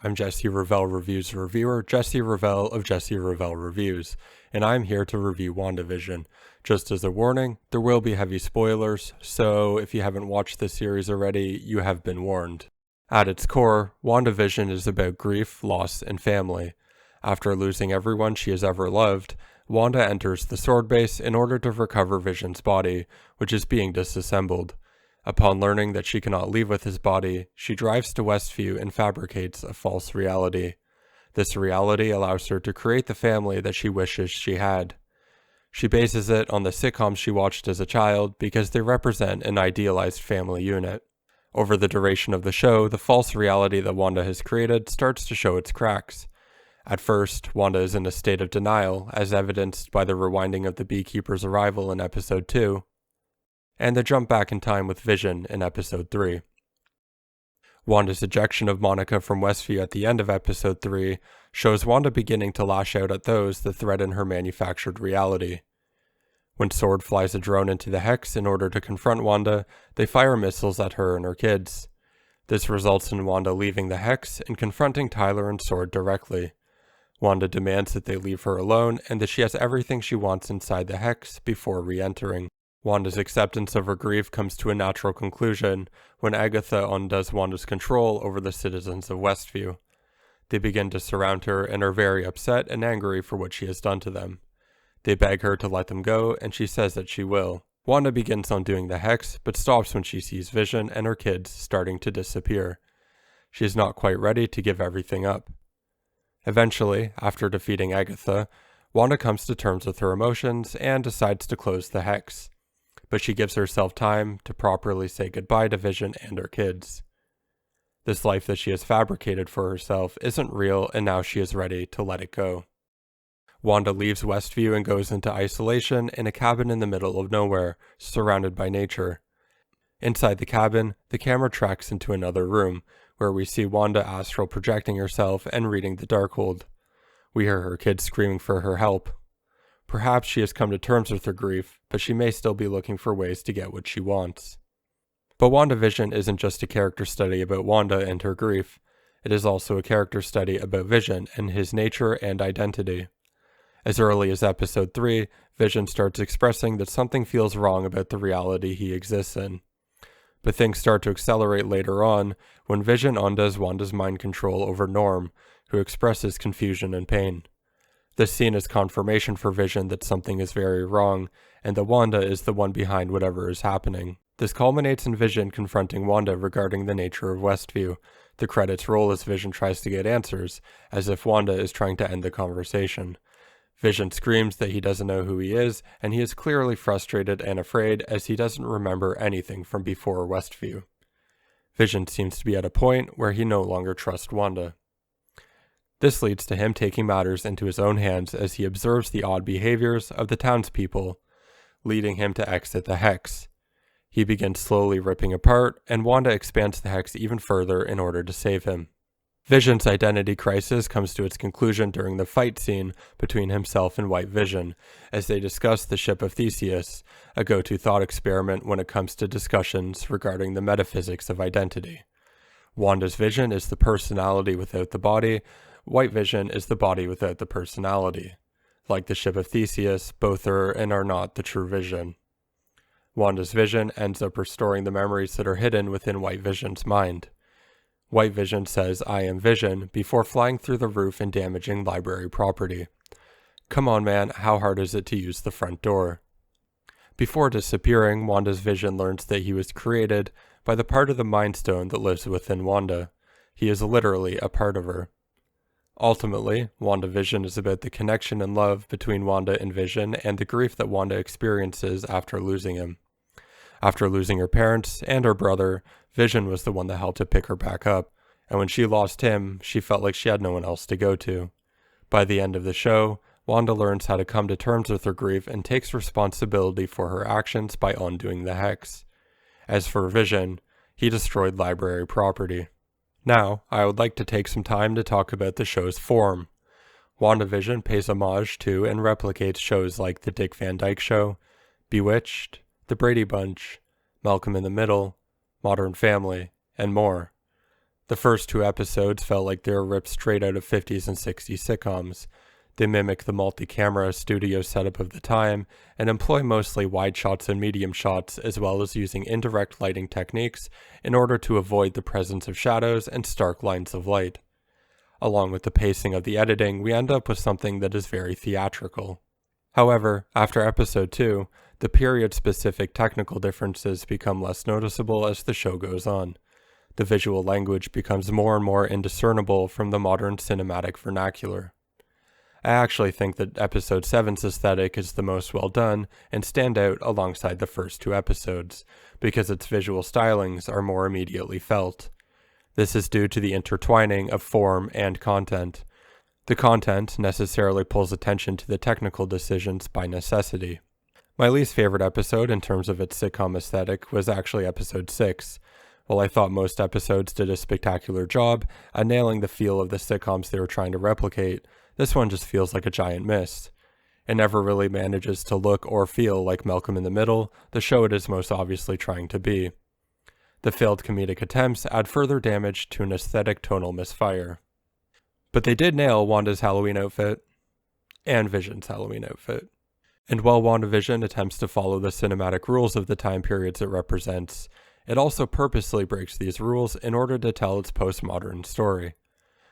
I'm Jesse Revell Reviews reviewer, Jesse Revell of Jesse Revell Reviews, and I'm here to review WandaVision. Just as a warning, there will be heavy spoilers, so if you haven't watched this series already, you have been warned. At its core, WandaVision is about grief, loss, and family. After losing everyone she has ever loved, Wanda enters the Sword Base in order to recover Vision's body, which is being disassembled. Upon learning that she cannot leave with his body, she drives to Westview and fabricates a false reality. This reality allows her to create the family that she wishes she had. She bases it on the sitcoms she watched as a child because they represent an idealized family unit. Over the duration of the show, the false reality that Wanda has created starts to show its cracks. At first, Wanda is in a state of denial, as evidenced by the rewinding of the Beekeeper's arrival in Episode 2. And the jump back in time with Vision in Episode 3. Wanda's ejection of Monica from Westview at the end of Episode 3 shows Wanda beginning to lash out at those that threaten her manufactured reality. When S.W.O.R.D. flies a drone into the Hex in order to confront Wanda, they fire missiles at her and her kids. This results in Wanda leaving the Hex and confronting Tyler and S.W.O.R.D. directly. Wanda demands that they leave her alone and that she has everything she wants inside the Hex before re-entering. Wanda's acceptance of her grief comes to a natural conclusion when Agatha undoes Wanda's control over the citizens of Westview. They begin to surround her and are very upset and angry for what she has done to them. They beg her to let them go, and she says that she will. Wanda begins undoing the Hex, but stops when she sees Vision and her kids starting to disappear. She is not quite ready to give everything up. Eventually, after defeating Agatha, Wanda comes to terms with her emotions and decides to close the Hex. But she gives herself time to properly say goodbye to Vision and her kids. This life that she has fabricated for herself isn't real, and now she is ready to let it go. Wanda leaves Westview and goes into isolation in a cabin in the middle of nowhere, surrounded by nature. Inside the cabin, the camera tracks into another room, where we see Wanda astral projecting herself and reading the Darkhold. We hear her kids screaming for her help. Perhaps she has come to terms with her grief, but she may still be looking for ways to get what she wants. But WandaVision isn't just a character study about Wanda and her grief. It is also a character study about Vision and his nature and identity. As early as Episode 3, Vision starts expressing that something feels wrong about the reality he exists in. But things start to accelerate later on when Vision undoes Wanda's mind control over Norm, who expresses confusion and pain. This scene is confirmation for Vision that something is very wrong, and that Wanda is the one behind whatever is happening. This culminates in Vision confronting Wanda regarding the nature of Westview. The credits roll as Vision tries to get answers, as if Wanda is trying to end the conversation. Vision screams that he doesn't know who he is, and he is clearly frustrated and afraid as he doesn't remember anything from before Westview. Vision seems to be at a point where he no longer trusts Wanda. This leads to him taking matters into his own hands as he observes the odd behaviors of the townspeople, leading him to exit the Hex. He begins slowly ripping apart, and Wanda expands the Hex even further in order to save him. Vision's identity crisis comes to its conclusion during the fight scene between himself and White Vision, as they discuss the ship of Theseus, a go-to thought experiment when it comes to discussions regarding the metaphysics of identity. Wanda's Vision is the personality without the body. White Vision is the body without the personality. Like the ship of Theseus, both are and are not the true Vision. Wanda's Vision ends up restoring the memories that are hidden within White Vision's mind. White Vision says, "I am Vision," before flying through the roof and damaging library property. Come on, man, how hard is it to use the front door? Before disappearing, Wanda's Vision learns that he was created by the part of the Mind Stone that lives within Wanda. He is literally a part of her. Ultimately, WandaVision is about the connection and love between Wanda and Vision and the grief that Wanda experiences after losing him. After losing her parents and her brother, Vision was the one that helped to pick her back up, and when she lost him, she felt like she had no one else to go to. By the end of the show, Wanda learns how to come to terms with her grief and takes responsibility for her actions by undoing the Hex. As for Vision, he destroyed library property. Now, I would like to take some time to talk about the show's form. WandaVision pays homage to and replicates shows like The Dick Van Dyke Show, Bewitched, The Brady Bunch, Malcolm in the Middle, Modern Family, and more. The first two episodes felt like they were ripped straight out of 50s and 60s sitcoms. They mimic the multi-camera studio setup of the time and employ mostly wide shots and medium shots, as well as using indirect lighting techniques in order to avoid the presence of shadows and stark lines of light. Along with the pacing of the editing, we end up with something that is very theatrical. However, after episode 2, the period-specific technical differences become less noticeable as the show goes on. The visual language becomes more and more indiscernible from the modern cinematic vernacular. I actually think that episode 7's aesthetic is the most well done and stand out alongside the first two episodes, because its visual stylings are more immediately felt. This is due to the intertwining of form and content. The content necessarily pulls attention to the technical decisions by necessity. My least favorite episode in terms of its sitcom aesthetic was actually episode 6. While I thought most episodes did a spectacular job at nailing the feel of the sitcoms they were trying to replicate, this one just feels like a giant miss. It never really manages to look or feel like Malcolm in the Middle, the show it is most obviously trying to be. The failed comedic attempts add further damage to an aesthetic tonal misfire. But they did nail Wanda's Halloween outfit, and Vision's Halloween outfit. And while WandaVision attempts to follow the cinematic rules of the time periods it represents, it also purposely breaks these rules in order to tell its postmodern story.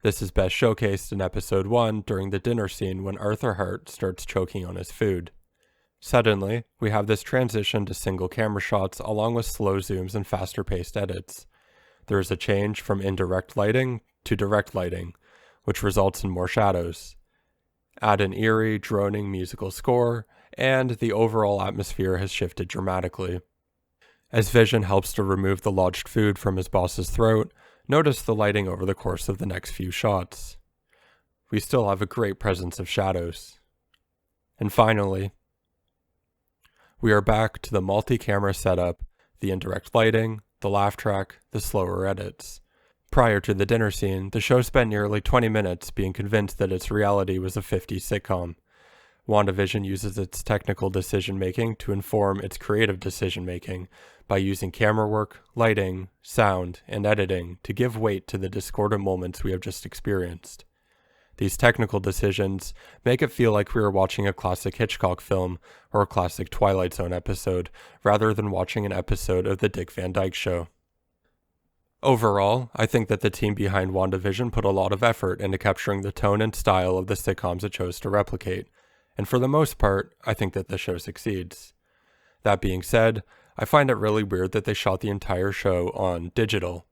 This is best showcased in episode 1 during the dinner scene when Arthur Hart starts choking on his food. Suddenly, we have this transition to single camera shots along with slow zooms and faster paced edits. There is a change from indirect lighting to direct lighting, which results in more shadows. Add an eerie, droning musical score, and the overall atmosphere has shifted dramatically. As Vision helps to remove the lodged food from his boss's throat, notice the lighting over the course of the next few shots. We still have a great presence of shadows. And finally, we are back to the multi-camera setup, the indirect lighting, the laugh track, the slower edits. Prior to the dinner scene, the show spent nearly 20 minutes being convinced that its reality was a 50s sitcom. WandaVision uses its technical decision-making to inform its creative decision-making by using camera work, lighting, sound, and editing to give weight to the discordant moments we have just experienced. These technical decisions make it feel like we are watching a classic Hitchcock film or a classic Twilight Zone episode, rather than watching an episode of The Dick Van Dyke Show. Overall, I think that the team behind WandaVision put a lot of effort into capturing the tone and style of the sitcoms it chose to replicate, and for the most part, I think that the show succeeds. That being said, I find it really weird that they shot the entire show on digital.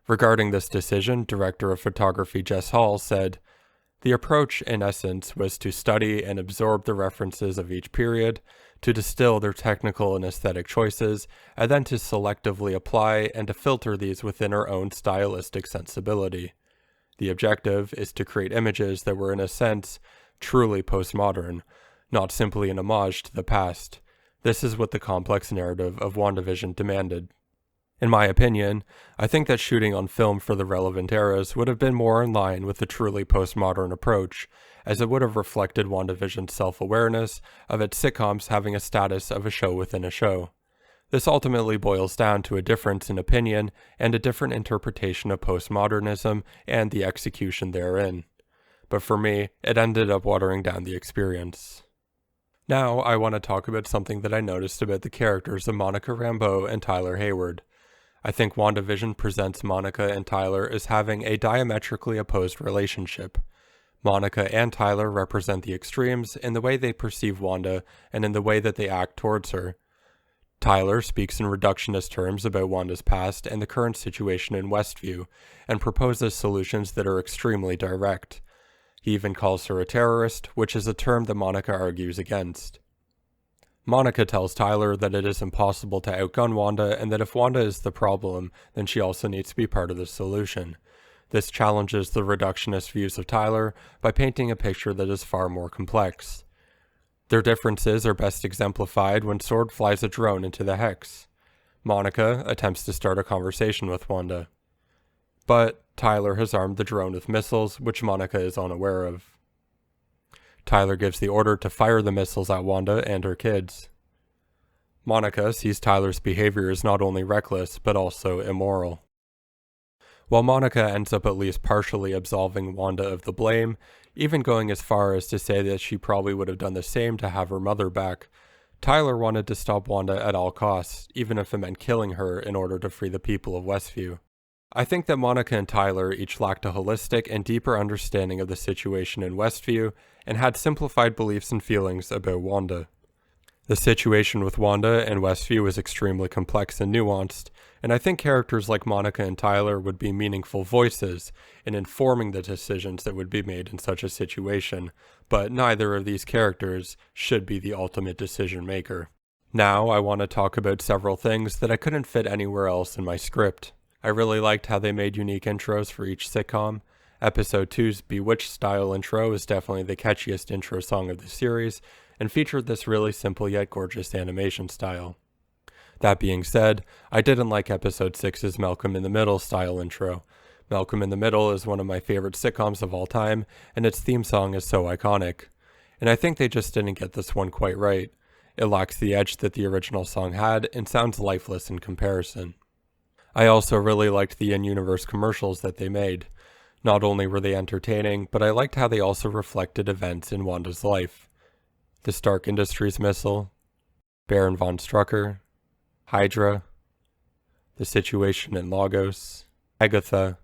Regarding this decision, director of photography Jess Hall said, "The approach, in essence, was to study and absorb the references of each period, to distill their technical and aesthetic choices, and then to selectively apply and to filter these within our own stylistic sensibility. The objective is to create images that were, in a sense, truly postmodern, not simply an homage to the past. This is what the complex narrative of WandaVision demanded." In my opinion, I think that shooting on film for the relevant eras would have been more in line with the truly postmodern approach, as it would have reflected WandaVision's self-awareness of its sitcoms having a status of a show within a show. This ultimately boils down to a difference in opinion and a different interpretation of postmodernism and the execution therein. But for me, it ended up watering down the experience. Now, I want to talk about something that I noticed about the characters of Monica Rambeau and Tyler Hayward. I think WandaVision presents Monica and Tyler as having a diametrically opposed relationship. Monica and Tyler represent the extremes in the way they perceive Wanda and in the way that they act towards her. Tyler speaks in reductionist terms about Wanda's past and the current situation in Westview, and proposes solutions that are extremely direct. He even calls her a terrorist, which is a term that Monica argues against. Monica tells Tyler that it is impossible to outgun Wanda, and that if Wanda is the problem, then she also needs to be part of the solution. This challenges the reductionist views of Tyler by painting a picture that is far more complex. Their differences are best exemplified when Sword flies a drone into the Hex. Monica attempts to start a conversation with Wanda, but Tyler has armed the drone with missiles, which Monica is unaware of. Tyler gives the order to fire the missiles at Wanda and her kids. Monica sees Tyler's behavior as not only reckless, but also immoral. While Monica ends up at least partially absolving Wanda of the blame, even going as far as to say that she probably would have done the same to have her mother back, Tyler wanted to stop Wanda at all costs, even if it meant killing her in order to free the people of Westview. I think that Monica and Tyler each lacked a holistic and deeper understanding of the situation in Westview and had simplified beliefs and feelings about Wanda. The situation with Wanda and Westview was extremely complex and nuanced, and I think characters like Monica and Tyler would be meaningful voices in informing the decisions that would be made in such a situation, but neither of these characters should be the ultimate decision maker. Now I want to talk about several things that I couldn't fit anywhere else in my script. I really liked how they made unique intros for each sitcom. Episode 2's Bewitched style intro is definitely the catchiest intro song of the series, and featured this really simple yet gorgeous animation style. That being said, I didn't like Episode 6's Malcolm in the Middle style intro. Malcolm in the Middle is one of my favorite sitcoms of all time, and its theme song is so iconic. And I think they just didn't get this one quite right. It lacks the edge that the original song had, and sounds lifeless in comparison. I also really liked the in-universe commercials that they made. Not only were they entertaining, but I liked how they also reflected events in Wanda's life. The Stark Industries missile, Baron von Strucker, Hydra, the situation in Lagos, Agatha,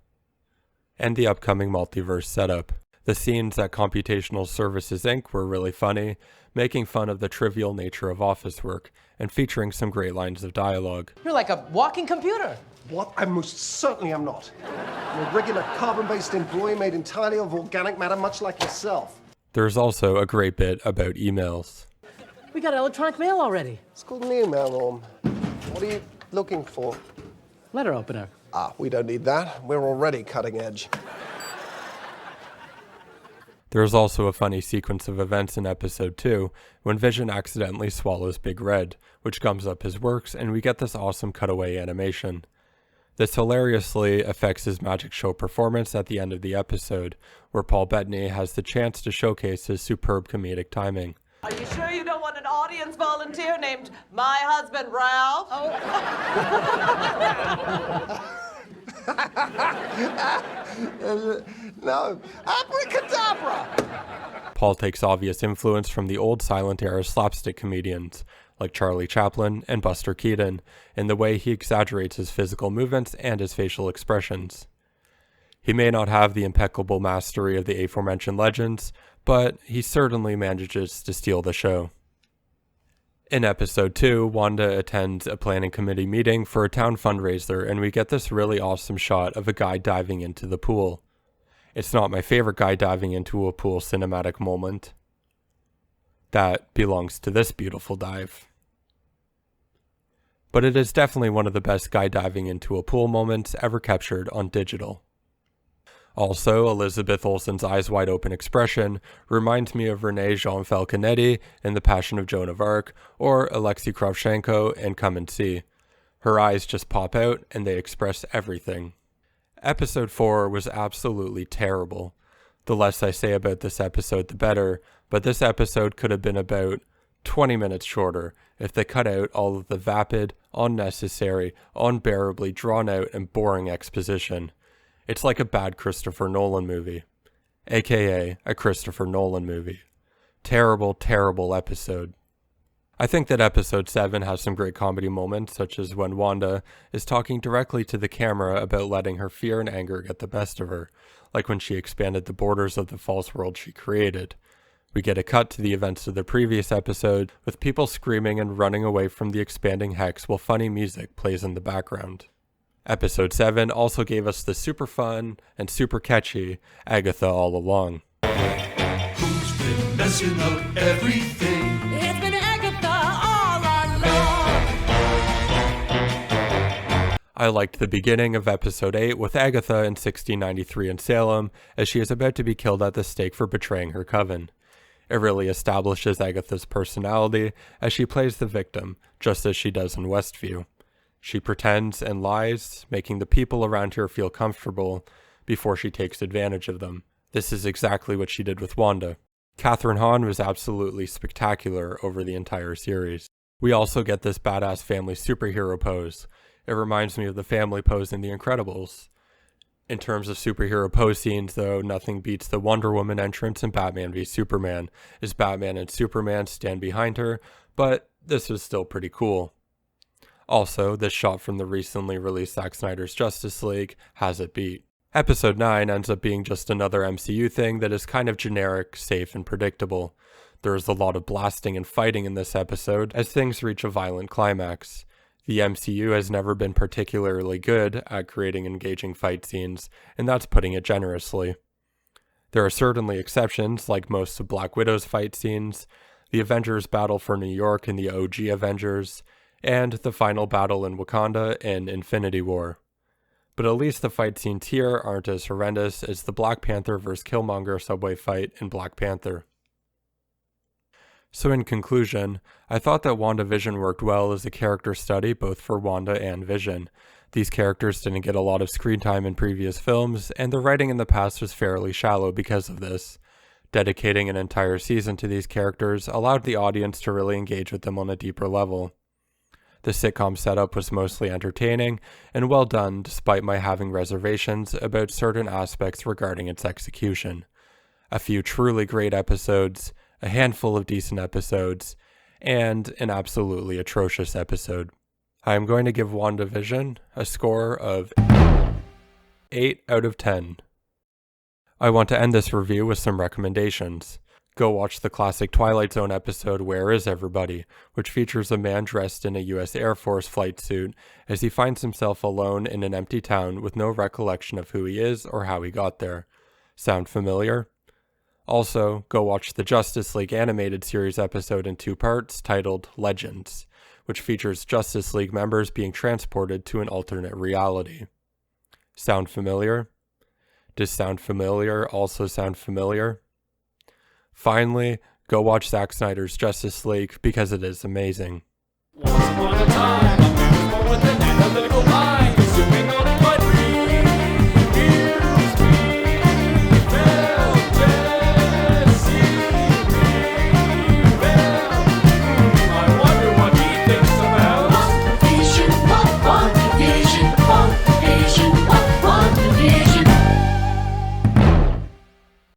and the upcoming multiverse setup. The scenes at Computational Services Inc. were really funny, making fun of the trivial nature of office work, and featuring some great lines of dialogue. You're like a walking computer. What? I most certainly am not. I'm a regular carbon-based employee made entirely of organic matter, much like yourself. There's also a great bit about emails. We got electronic mail already. It's called an email, Norm. What are you looking for? Letter opener. Ah, we don't need that. We're already cutting edge. There's also a funny sequence of events in Episode 2 when Vision accidentally swallows Big Red, which gums up his works, and we get this awesome cutaway animation. This hilariously affects his magic show performance at the end of the episode, where Paul Bettany has the chance to showcase his superb comedic timing. Are you sure you don't want an audience volunteer named My Husband Ralph? No, abracadabra! Paul takes obvious influence from the old silent era slapstick comedians, like Charlie Chaplin and Buster Keaton, in the way he exaggerates his physical movements and his facial expressions. He may not have the impeccable mastery of the aforementioned legends, but he certainly manages to steal the show. In Episode 2, Wanda attends a planning committee meeting for a town fundraiser, and we get this really awesome shot of a guy diving into the pool. It's not my favorite guy diving into a pool cinematic moment. That belongs to this beautiful dive. But it is definitely one of the best guy diving into a pool moments ever captured on digital. Also, Elizabeth Olsen's eyes wide open expression reminds me of Renee Jean Falconetti in The Passion of Joan of Arc, or Alexei Kravchenko in Come and See. Her eyes just pop out and they express everything. Episode 4 was absolutely terrible. The less I say about this episode, the better, but this episode could have been about 20 minutes shorter if they cut out all of the vapid, unnecessary, unbearably drawn out and boring exposition. It's like a bad Christopher Nolan movie. AKA a Christopher Nolan movie. Terrible, terrible episode. I think that Episode 7 has some great comedy moments, such as when Wanda is talking directly to the camera about letting her fear and anger get the best of her, like when she expanded the borders of the false world she created. We get a cut to the events of the previous episode, with people screaming and running away from the expanding hex while funny music plays in the background. Episode 7 also gave us the super fun and super catchy Agatha All Along. Who's been messing up everything? It's been Agatha all along. I liked the beginning of Episode 8 with Agatha in 1693 in Salem, as she is about to be killed at the stake for betraying her coven. It really establishes Agatha's personality as she plays the victim, just as she does in Westview. She pretends and lies, making the people around her feel comfortable before she takes advantage of them. This is exactly what she did with Wanda. Catherine Hahn was absolutely spectacular over the entire series. We also get this badass family superhero pose. It reminds me of the family pose in The Incredibles. In terms of superhero pose scenes, though, nothing beats the Wonder Woman entrance in Batman v Superman, as Batman and Superman stand behind her, but this is still pretty cool. Also, this shot from the recently released Zack Snyder's Justice League has it beat. Episode 9 ends up being just another MCU thing that is kind of generic, safe, and predictable. There is a lot of blasting and fighting in this episode as things reach a violent climax. The MCU has never been particularly good at creating engaging fight scenes, and that's putting it generously. There are certainly exceptions, like most of Black Widow's fight scenes, the Avengers battle for New York in the OG Avengers, and the final battle in Wakanda in Infinity War. But at least the fight scenes here aren't as horrendous as the Black Panther vs. Killmonger subway fight in Black Panther. So in conclusion, I thought that WandaVision worked well as a character study both for Wanda and Vision. These characters didn't get a lot of screen time in previous films, and the writing in the past was fairly shallow because of this. Dedicating an entire season to these characters allowed the audience to really engage with them on a deeper level. The sitcom setup was mostly entertaining and well done despite my having reservations about certain aspects regarding its execution. A few truly great episodes, a handful of decent episodes, and an absolutely atrocious episode. I am going to give WandaVision a score of 8 out of 10. I want to end this review with some recommendations. Go watch the classic Twilight Zone episode Where Is Everybody, which features a man dressed in a US Air Force flight suit as he finds himself alone in an empty town with no recollection of who he is or how he got there. Sound familiar? Also, go watch the Justice League animated series episode in 2 parts titled Legends, which features Justice League members being transported to an alternate reality. Sound familiar? Does sound familiar also sound familiar? Finally, go watch Zack Snyder's Justice League because it is amazing. Once upon a time, a man was born with an analytical mind, consuming all